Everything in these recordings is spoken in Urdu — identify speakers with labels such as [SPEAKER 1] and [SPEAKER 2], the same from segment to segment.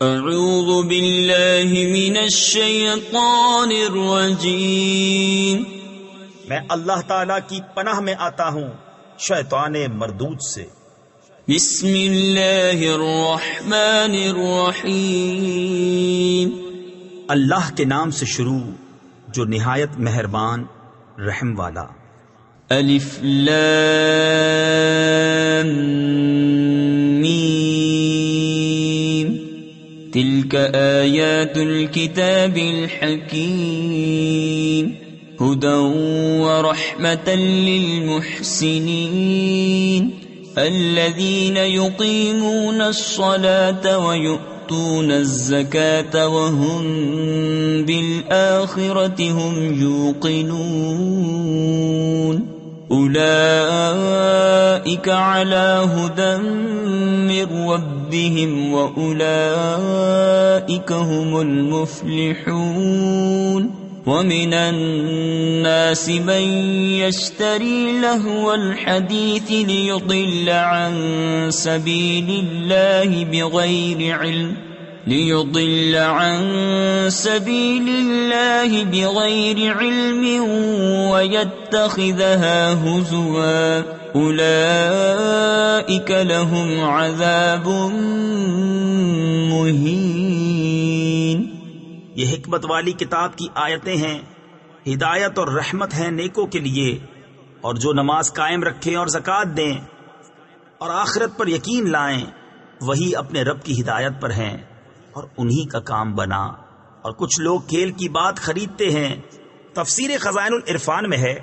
[SPEAKER 1] اعوذ باللہ من الشیطان الرجیم،
[SPEAKER 2] میں اللہ تعالیٰ کی پناہ میں آتا ہوں شیطان مردود سے۔
[SPEAKER 1] بسم اللہ الرحمن الرحیم،
[SPEAKER 2] اللہ کے نام سے شروع جو نہایت مہربان رحم والا۔
[SPEAKER 1] الف لام میم، تلک آیات الکتاب الحکیم، هدى ورحمة للمحسنين الذين يقيمون الصلاة ويؤتون الزكاة وهم بالآخرة هم يوقنون أولئك على هدى من ربهم وأولئك هم المفلحون ومن الناس من يشتري لهو الحديث ليضل عن سبيل الله بغير علم ويتخذها هزوا أولئك لهم عذاب مهين۔
[SPEAKER 2] یہ حکمت والی کتاب کی آیتیں ہیں، ہدایت اور رحمت ہیں نیکوں کے لیے، اور جو نماز قائم رکھیں اور زکوٰۃ دیں اور آخرت پر یقین لائیں وہی اپنے رب کی ہدایت پر ہیں اور انہی کا کام بنا۔ اور کچھ لوگ کھیل کی بات خریدتے ہیں۔ تفسیر خزائن العرفان میں ہے،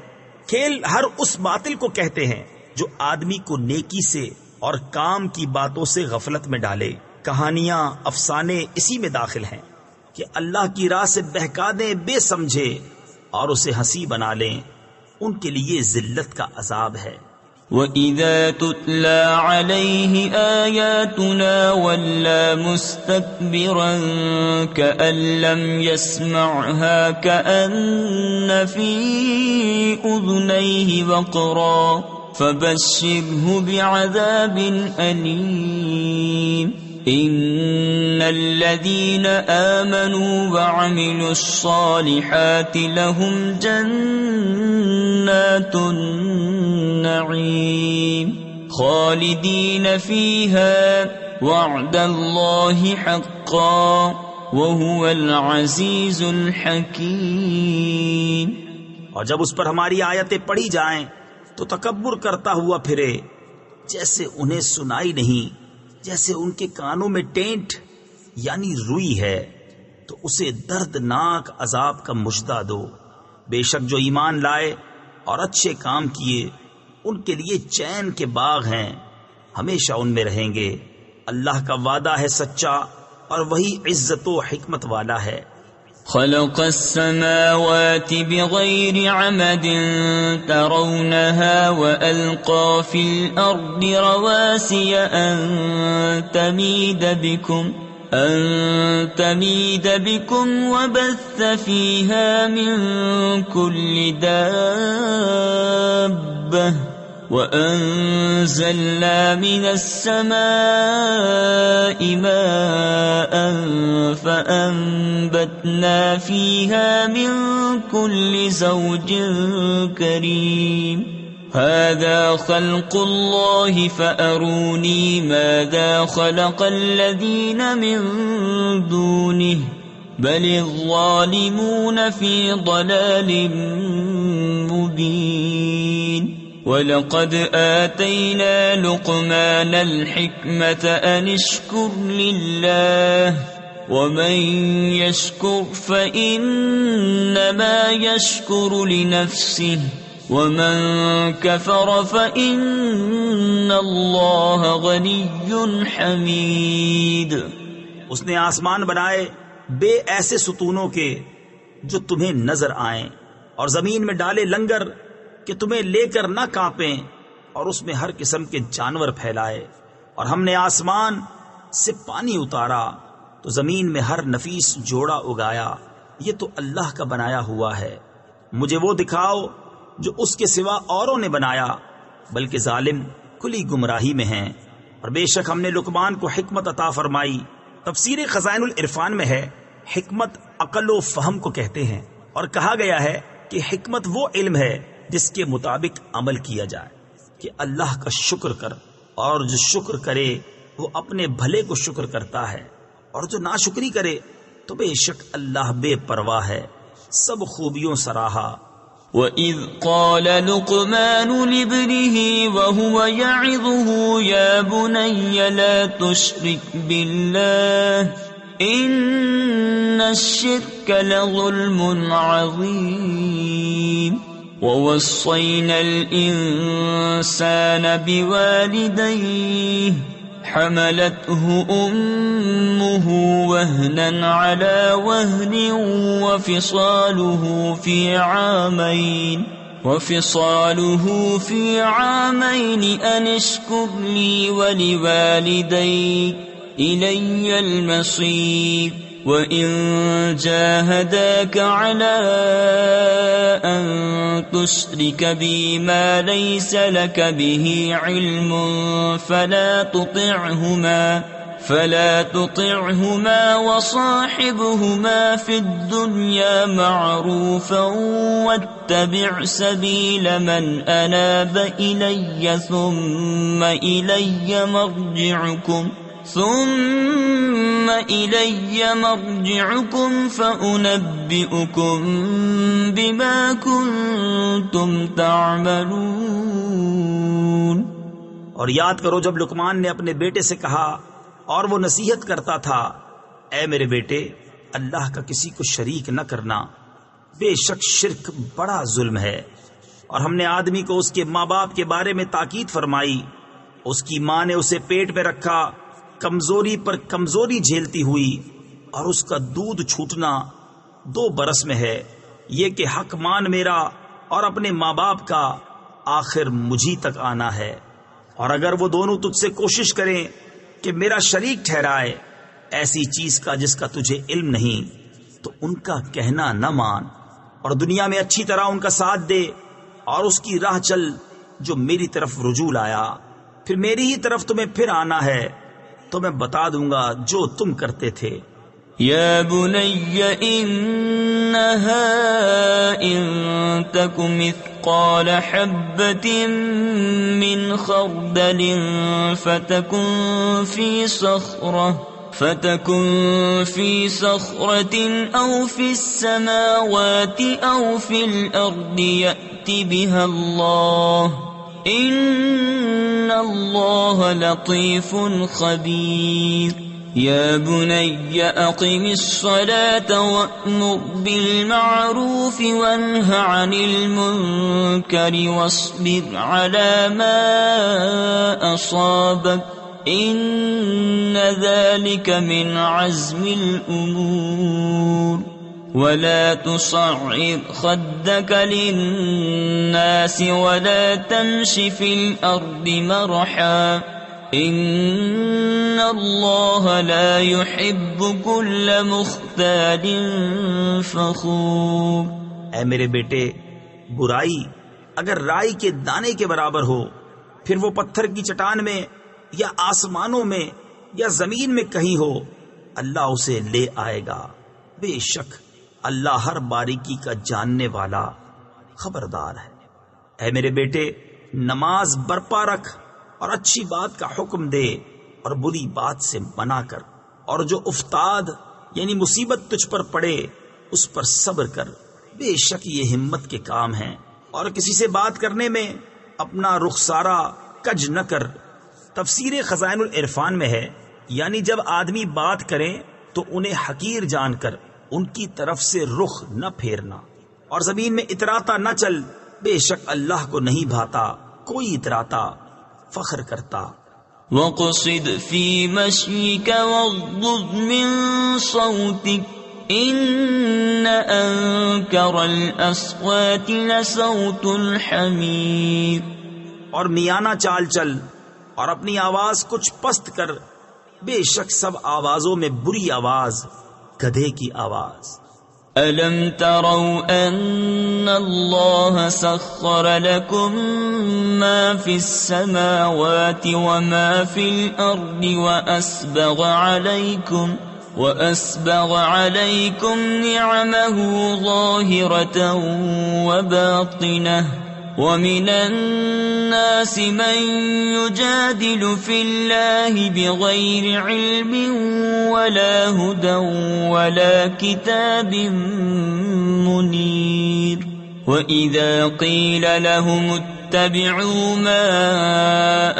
[SPEAKER 2] کھیل ہر اس باطل کو کہتے ہیں جو آدمی کو نیکی سے اور کام کی باتوں سے غفلت میں ڈالے۔ کہانیاں، افسانے اسی میں داخل ہیں کہ اللہ کی راہ سے بہکا دیں بے سمجھے اور اسے ہنسی بنا لیں، ان کے لیے ذلت کا عذاب ہے۔
[SPEAKER 1] وَإِذَا تُتْلَى عَلَيْهِ آيَاتُنَا وَلَّى مُسْتَكْبِرًا كَأَن لَّمْ يَسْمَعْهَا كَأَنَّ فِي أُذُنَيْهِ وَقْرًا فَبَشِّرْهُ بِعَذَابٍ أَلِيمٍ۔ ان الذين آمنوا وعملوا الصالحات لهم جنات النعيم خالدين فيها وعد الله حقا وهو العزيز الحكيم۔
[SPEAKER 2] اور جب اس پر ہماری آیتیں پڑھی جائیں تو تکبر کرتا ہوا پھرے، جیسے انہیں سنائی نہیں، جیسے ان کے کانوں میں ٹینٹ یعنی روئی ہے، تو اسے دردناک عذاب کا مژدہ دو۔ بے شک جو ایمان لائے اور اچھے کام کیے ان کے لیے چین کے باغ ہیں، ہمیشہ ان میں رہیں گے۔ اللہ کا وعدہ ہے سچا اور وہی عزت و حکمت والا ہے۔
[SPEAKER 1] خلق السماوات بغير عمد ترونها وألقى في الأرض رواسي أن تميد بكم وبث فيها من كل دابة وأنزلنا من السماء ماء فأنبتنا فيها من كل زوج كريم هذا خلق الله فأروني ماذا خلق الذين من دونه بل الظالمون في ضلال مبين۔ وَلَقَدْ آتَيْنَا لُقْمَانَ الْحِكْمَةَ أَنِ اشْكُرْ لِلَّهِ وَمَنْ يَشْكُرْ فَإِنَّمَا يَشْكُرُ لِنَفْسِهِ وَمَنْ كَفَرَ فَإِنَّ اللَّهَ غَنِيٌّ حَمِيدٌ۔
[SPEAKER 2] اس نے آسمان بنائے بے ایسے ستونوں کے جو تمہیں نظر آئیں، اور زمین میں ڈالے لنگر کہ تمہیں لے کر نہ کانپیں، اور اس میں ہر قسم کے جانور پھیلائے، اور ہم نے آسمان سے پانی اتارا تو زمین میں ہر نفیس جوڑا اگایا۔ یہ تو اللہ کا بنایا ہوا ہے، مجھے وہ دکھاؤ جو اس کے سوا اوروں نے بنایا، بلکہ ظالم کھلی گمراہی میں ہیں۔ اور بے شک ہم نے لقمان کو حکمت عطا فرمائی تفسیر خزائن العرفان میں ہے حکمت عقل و فہم کو کہتے ہیں، اور کہا گیا ہے کہ حکمت وہ علم ہے جس کے مطابق عمل کیا جائے کہ اللہ کا شکر کر، اور جو شکر کرے وہ اپنے بھلے کو شکر کرتا ہے، اور جو ناشکری کرے تو بے شک اللہ بے پرواہ ہے، سب خوبیوں سراہا۔
[SPEAKER 1] وَإِذْ قَالَ لُقْمَانُ لِابْنِهِ وَهُوَ يَعِظُهُ يَا بُنَيَّ لَا تُشْرِكْ بِاللَّهِ إِنَّ الشِّرْكَ لَظُلْمٌ عَظِيمٌ وَوَصَّيْنَا الْإِنسَانَ بِوَالِدَيْهِ حملته أمه وهنا على وهن وفصاله في عامين أن اشكر لي ولوالديك إلي المصير وإن جاهداك على أن تشرك بي ما ليس لك به علم فلا تطعهما وصاحبهما في الدنيا معروفا واتبع سبيل من أناب إلي ثم إلي مرجعكم فأنبئكم بما كنتم تعملون۔
[SPEAKER 2] اور یاد کرو جب لقمان نے اپنے بیٹے سے کہا اور وہ نصیحت کرتا تھا، اے میرے بیٹے اللہ کا کسی کو شریک نہ کرنا، بے شک شرک بڑا ظلم ہے۔ اور ہم نے آدمی کو اس کے ماں باپ کے بارے میں تاکید فرمائی، اس کی ماں نے اسے پیٹ میں رکھا، کمزوری پر کمزوری جھیلتی ہوئی، اور اس کا دودھ چھوٹنا 2 برس میں ہے، یہ کہ حق مان میرا اور اپنے ماں باپ کا، آخر مجھی تک آنا ہے۔ اور اگر وہ دونوں تجھ سے کوشش کریں کہ میرا شریک ٹھہرائے ایسی چیز کا جس کا تجھے علم نہیں، تو ان کا کہنا نہ مان، اور دنیا میں اچھی طرح ان کا ساتھ دے، اور اس کی راہ چل جو میری طرف رجوع لایا، پھر میری ہی طرف تمہیں پھر آنا ہے تو میں بتا دوں گا جو تم کرتے تھے۔
[SPEAKER 1] یا بنی انہا ان تک مثقال حبۃ من خردل فتکن فی صخرة او فی السماوات او فی الارض یأت بها اللہ ان اللہ لطیف خبیر۔ یا بنی اقم الصلاة وأمر بالمعروف وانہ عن المنکر واصبر على ما أصابك ان ذلك من عزم الامور ولا تصعر خدك للناس ولا تمش في الارض مرحا ان اللہ لا يحب كل مختال فخور۔
[SPEAKER 2] اے میرے بیٹے برائی اگر رائی کے دانے کے برابر ہو، پھر وہ پتھر کی چٹان میں یا آسمانوں میں یا زمین میں کہیں ہو، اللہ اسے لے آئے گا، بے شک اللہ ہر باریکی کا جاننے والا خبردار ہے۔ اے میرے بیٹے نماز برپا رکھ اور اچھی بات کا حکم دے اور بری بات سے منع کر، اور جو افتاد یعنی مصیبت تجھ پر پڑے اس پر صبر کر، بے شک یہ ہمت کے کام ہیں۔ اور کسی سے بات کرنے میں اپنا رخسارہ کج نہ کر۔ تفسیر خزائن العرفان میں ہے یعنی جب آدمی بات کریں تو انہیں حقیر جان کر ان کی طرف سے رخ نہ پھیرنا، اور زمین میں اتراتا نہ چل، بے شک اللہ کو نہیں بھاتا کوئی اتراتا فخر کرتا۔
[SPEAKER 1] وَقْصِدْ فِي مَشْيِكَ وَاغْضُضْ مِنْ صَوْتِكَ إِنَّ أَنكَرَ الْأَصْوَاتِ لَصَوْتُ الْحَمِيرِ۔
[SPEAKER 2] اور میانہ چال چل اور اپنی آواز کچھ پست کر، بے شک سب آوازوں میں بری آواز گدھے کی آواز۔
[SPEAKER 1] أَلَمْ تَرَوْا أَنَّ اللَّهَ سَخَّرَ لَكُم مَّا فِي السَّمَاوَاتِ وَمَا فِي الْأَرْضِ وَأَسْبَغَ عَلَيْكُمْ نِعَمَهُ ظَاهِرَةً وَبَاطِنَةً وَمِنَ النَّاسِ مَن يُجَادِلُ فِي اللَّهِ بِغَيْرِ عِلْمٍ وَلَا هُدًى وَلَا كِتَابٍ مُنِيرٍ وَإِذَا قِيلَ لَهُمُ اتَّبِعُوا مَا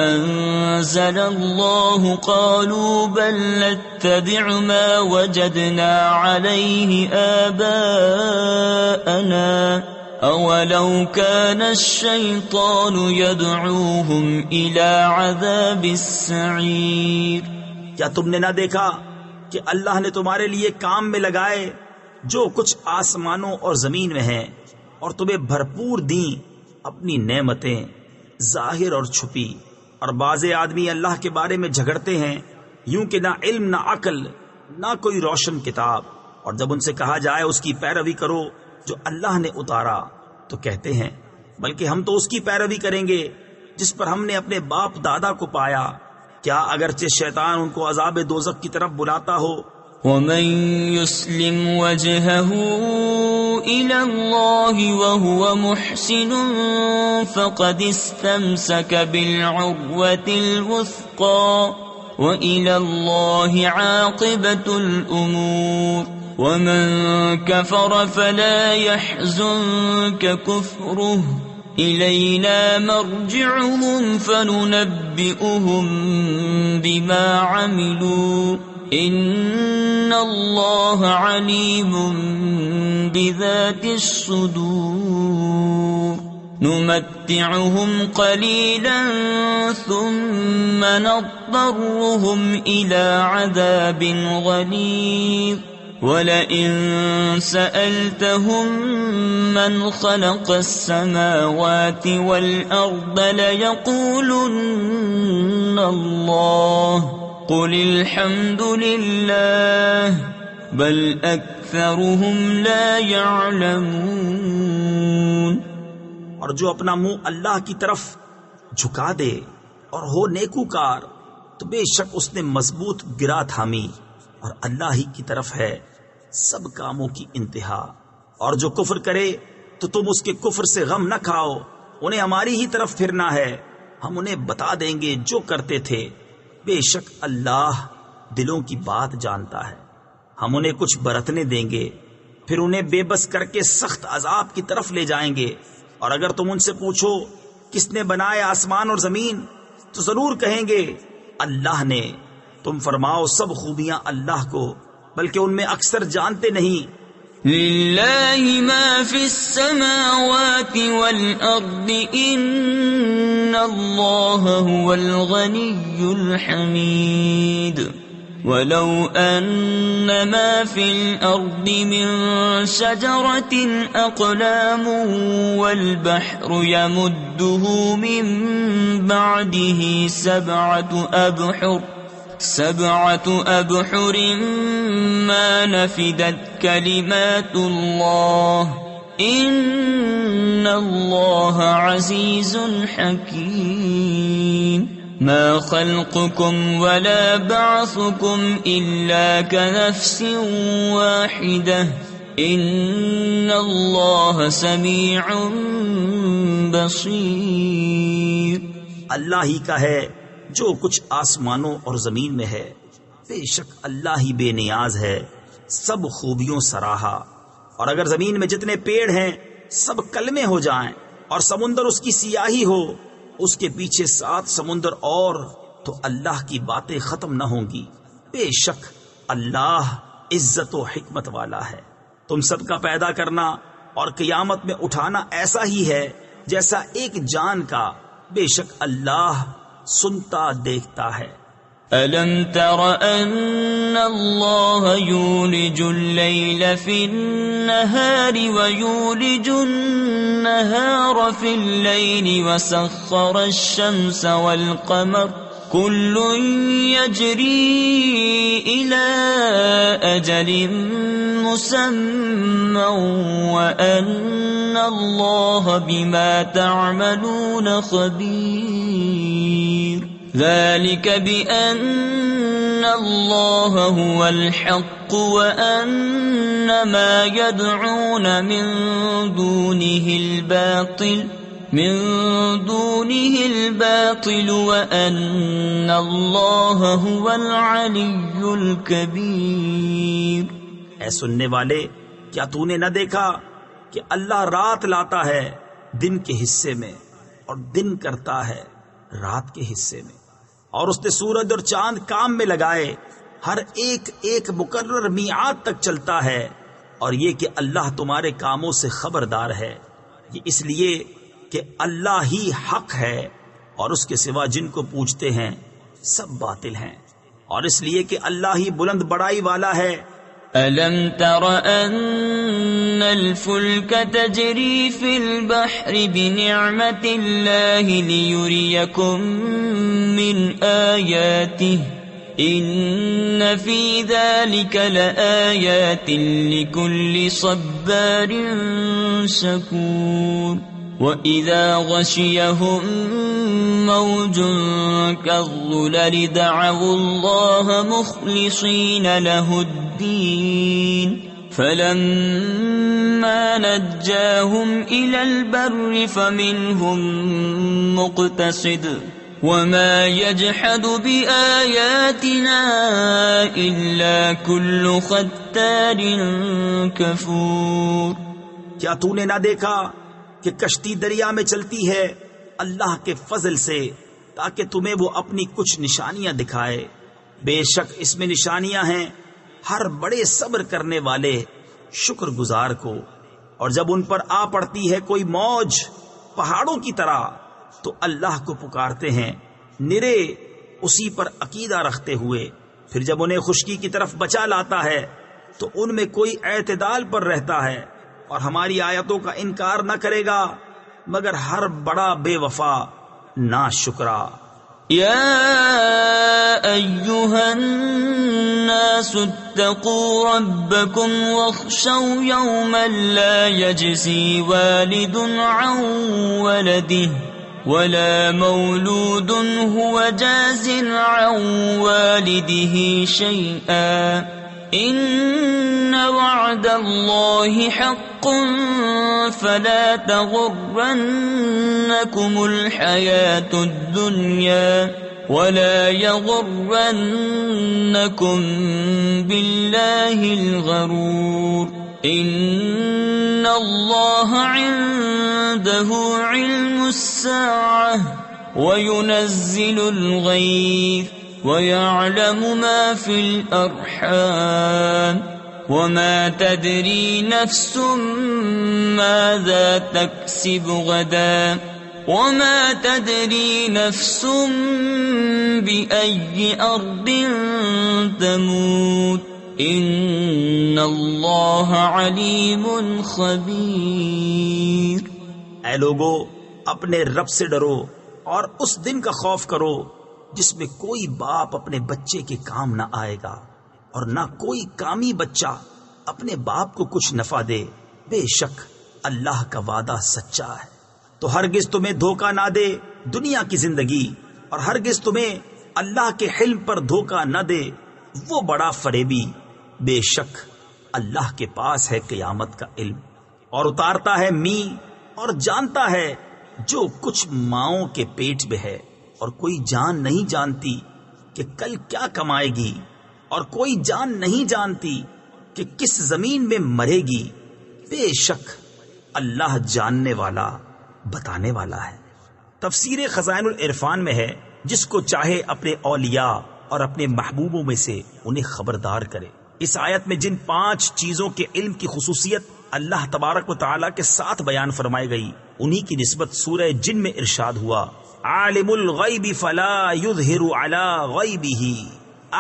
[SPEAKER 1] أَنزَلَ اللَّهُ قَالُوا بَل نَّتَّبِعُ مَا وَجَدْنَا عَلَيْهِ آبَاءَنَا أَوَلَوْ كَانَ الشَّيْطَانُ يَدْعُوهُمْ إِلَى عَذَابِ السَّعِيرِ
[SPEAKER 2] کیا تم نے نہ دیکھا کہ اللہ نے تمہارے لیے کام میں لگائے جو کچھ آسمانوں اور زمین میں ہے، اور تمہیں بھرپور دیں اپنی نعمتیں ظاہر اور چھپی، اور بعض آدمی اللہ کے بارے میں جھگڑتے ہیں یوں کہ نہ علم نہ عقل نہ کوئی روشن کتاب، اور جب ان سے کہا جائے اس کی پیروی کرو جو اللہ نے اتارا تو کہتے ہیں بلکہ ہم تو اس کی پیروی کریں گے جس پر ہم نے اپنے باپ دادا کو پایا، کیا اگرچہ شیطان ان کو عذاب دوزخ کی طرف بلاتا ہو۔
[SPEAKER 1] وَمَن يُسْلِمْ وَجْهَهُ إِلَى اللَّهِ وَهُوَ مُحْسِنٌ فَقَدِ اسْتَمْسَكَ بِالْعُرْوَةِ الْوُثْقَى وَإِلَى اللَّهِ عَاقِبَةُ الْأُمُورِ وَمَن كَفَرَ فَلَا يَحْزُنكَ كُفْرُهُ إِلَيْنَا مَرْجِعُهُمْ فَنُنَبِّئُهُم بِمَا عَمِلُوا إِنَّ اللَّهَ عَلِيمٌ بِذَاتِ الصُّدُورِ نُمَتِّعُهُمْ قَلِيلًا ثُمَّ نَضْطَرُّهُمْ إِلَى عَذَابٍ غَلِيظٍ وَلَئِن سَأَلْتَهُم مَّنْ خَلَقَ السَّمَاوَاتِ وَالْأَرْضَ لَيَقُولُنَّ اللَّهُ قُلِ الْحَمْدُ لِلَّهِ بَلْ أَكْثَرُهُمْ لَا يَعْلَمُونَ
[SPEAKER 2] اور جو اپنا منہ اللہ کی طرف جھکا دے اور ہو نیکوکار تو بے شک اس نے مضبوط گرا تھامی، اور اللہ ہی کی طرف ہے سب کاموں کی انتہا۔ اور جو کفر کرے تو تم اس کے کفر سے غم نہ کھاؤ، انہیں ہماری ہی طرف پھرنا ہے، ہم انہیں بتا دیں گے جو کرتے تھے، بے شک اللہ دلوں کی بات جانتا ہے۔ ہم انہیں کچھ برتنے دیں گے، پھر انہیں بے بس کر کے سخت عذاب کی طرف لے جائیں گے، اور اگر تم ان سے پوچھو کس نے بنائے آسمان اور زمین تو ضرور کہیں گے اللہ نے۔ تم فرماؤ سب خوبیاں اللہ کو، بلکہ ان میں اکثر جانتے نہیں۔
[SPEAKER 1] لِلَّهِ مَا فِي السَّمَاوَاتِ وَالْأَرْضِ إِنَّ اللَّهَ هُوَ الْغَنِيُّ الْحَمِيدُ وَلَوْ أَنَّ مَا فِي الْأَرْضِ مِن شَجَرَةٍ أَقْلَامٌ وَالْبَحْرُ يَمُدُّهُ مِن بَعْدِهِ سَبْعَةُ أَبْحُرٍ مَا نَفِدَتْ كَلِمَاتُ اللَّهِ إِنَّ اللَّهَ عَزِيزٌ حَكِيمٌ مَا خَلْقُكُمْ وَلَا بَعْثُكُمْ إِلَّا كَنَفْسٍ وَاحِدَةٍ إِنَّ اللَّهَ سَمِيعٌ بَصِيرٌ
[SPEAKER 2] اللہ ہی کا ہے جو کچھ آسمانوں اور زمین میں ہے، بے شک اللہ ہی بے نیاز ہے، سب خوبیوں سراہا۔ اور اگر زمین میں جتنے پیڑ ہیں سب کلمے ہو جائیں اور سمندر اس کی سیاہی ہو، اس کے پیچھے 7 سمندر اور، تو اللہ کی باتیں ختم نہ ہوں گی۔ بے شک اللہ عزت و حکمت والا ہے۔ تم سب کا پیدا کرنا اور قیامت میں اٹھانا ایسا ہی ہے جیسا ایک جان کا، بے شک اللہ سنتا دیکھتا ہے۔
[SPEAKER 1] أَلَمْ تَرَ أَنَّ اللَّهَ يُولِجُ اللَّيْلَ فِي النَّهَارِ وَيُولِجُ النَّهَارَ فِي اللَّيْلِ وَسَخَّرَ الشَّمْسَ وَالْقَمَرَ كُلٌّ يَجْرِي إِلَى أجل مسمى وأن الله بما تعملون خبير ذلك بأن الله هو الحق وأن ما يدعون من دونه الباطل وأن الله هو العلي الكبير۔
[SPEAKER 2] اے سننے والے، کیا تو نے نہ دیکھا کہ اللہ رات لاتا ہے دن کے حصے میں اور دن کرتا ہے رات کے حصے میں، اور اس نے سورج اور چاند کام میں لگائے، ہر ایک ایک مقرر میعاد تک چلتا ہے، اور یہ کہ اللہ تمہارے کاموں سے خبردار ہے۔ یہ اس لیے کہ اللہ ہی حق ہے اور اس کے سوا جن کو پوجتے ہیں سب باطل ہیں، اور اس لیے کہ اللہ ہی بلند بڑائی والا ہے۔
[SPEAKER 1] أَلَمْ تَرَ أَنَّ الْفُلْكَ تَجْرِي فِي الْبَحْرِ بِنِعْمَةِ اللَّهِ لِيُرِيَكُم مِّنْ آيَاتِهِ إِنَّ فِي ذَلِكَ لَآيَاتٍ لِكُلِّ صَبَّارٍ شَكُورٍ وَإِذَا غَشِيَهُم مَّوْجٌ كَالظُّلَلِ دَعَوُا اللَّهَ مُخْلِصِينَ لَهُ الدِّينَ فَلَمَّا نَجَّاهُمْ إِلَى الْبَرِّ فَمِنْهُم مُّقْتَصِدٌ وَمَا يَجْحَدُ بِآيَاتِنَا إِلَّا كُلُّ خَتَّارٍ كَفُورٍ۔
[SPEAKER 2] کیا تو نے نہ دیکھا کہ کشتی دریا میں چلتی ہے اللہ کے فضل سے تاکہ تمہیں وہ اپنی کچھ نشانیاں دکھائے؟ بے شک اس میں نشانیاں ہیں ہر بڑے صبر کرنے والے شکر گزار کو، اور جب ان پر آ پڑتی ہے کوئی موج پہاڑوں کی طرح تو اللہ کو پکارتے ہیں نرے اسی پر عقیدہ رکھتے ہوئے، پھر جب انہیں خشکی کی طرف بچا لاتا ہے تو ان میں کوئی اعتدال پر رہتا ہے، اور ہماری آیتوں کا انکار نہ کرے گا مگر ہر بڑا بے وفا ناشکرا۔
[SPEAKER 1] يا أيها الناس اتقوا ربكم واخشوا يوما لا يجزي والد عن ولده ولا مولود هو جاز عن والده شيئا إن وعد الله حق فلا تغرنكم الحياة الدنيا ولا يغرنكم بالله الغرور إن الله عنده علم الساعة وينزل الغيث ويعلم ما في الأرحام وما تدري نفس ماذا تكسب غدا وما تدري نفس بأي أرض تموت إن الله عليم خبير۔
[SPEAKER 2] اے لوگو، اپنے رب سے ڈرو اور اس دن کا خوف کرو جس میں کوئی باپ اپنے بچے کے کام نہ آئے گا اور نہ کوئی کامی بچہ اپنے باپ کو کچھ نفع دے۔ بے شک اللہ کا وعدہ سچا ہے، تو ہرگز تمہیں دھوکہ نہ دے دنیا کی زندگی، اور ہرگز تمہیں اللہ کے حلم پر دھوکہ نہ دے وہ بڑا فریبی۔ بے شک اللہ کے پاس ہے قیامت کا علم، اور اتارتا ہے می اور جانتا ہے جو کچھ ماؤں کے پیٹ میں ہے، اور کوئی جان نہیں جانتی کہ کل کیا کمائے گی، اور کوئی جان نہیں جانتی کہ کس زمین میں مرے گی۔ بے شک اللہ جاننے والا بتانے والا ہے۔ تفسیر خزائن العرفان میں ہے جس کو چاہے اپنے اولیاء اور اپنے محبوبوں میں سے انہیں خبردار کرے۔ اس آیت میں جن 5 چیزوں کے علم کی خصوصیت اللہ تبارک و تعالیٰ کے ساتھ بیان فرمائی گئی انہی کی نسبت سورہ جن میں ارشاد ہوا عالم الغیب فلا یظہر علی غیبہ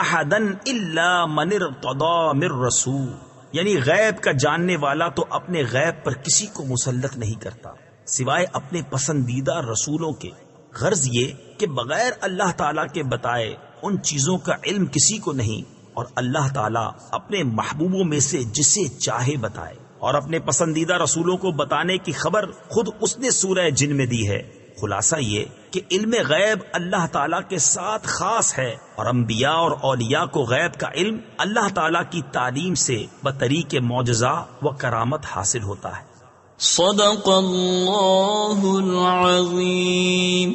[SPEAKER 2] احدا الا من ارتضی من رسول، یعنی غیب کا جاننے والا تو اپنے غیب پر کسی کو مسلط نہیں کرتا سوائے اپنے پسندیدہ رسولوں کے۔ غرض یہ کہ بغیر اللہ تعالیٰ کے بتائے ان چیزوں کا علم کسی کو نہیں، اور اللہ تعالیٰ اپنے محبوبوں میں سے جسے چاہے بتائے، اور اپنے پسندیدہ رسولوں کو بتانے کی خبر خود اس نے سورہ جن میں دی ہے۔ خلاصہ یہ کہ علم غیب اللہ تعالیٰ کے ساتھ خاص ہے، اور انبیاء اور اولیاء کو غیب کا علم اللہ تعالیٰ کی تعلیم سے بطریق معجزہ و کرامت حاصل ہوتا ہے۔
[SPEAKER 1] صدق اللہ العظیم۔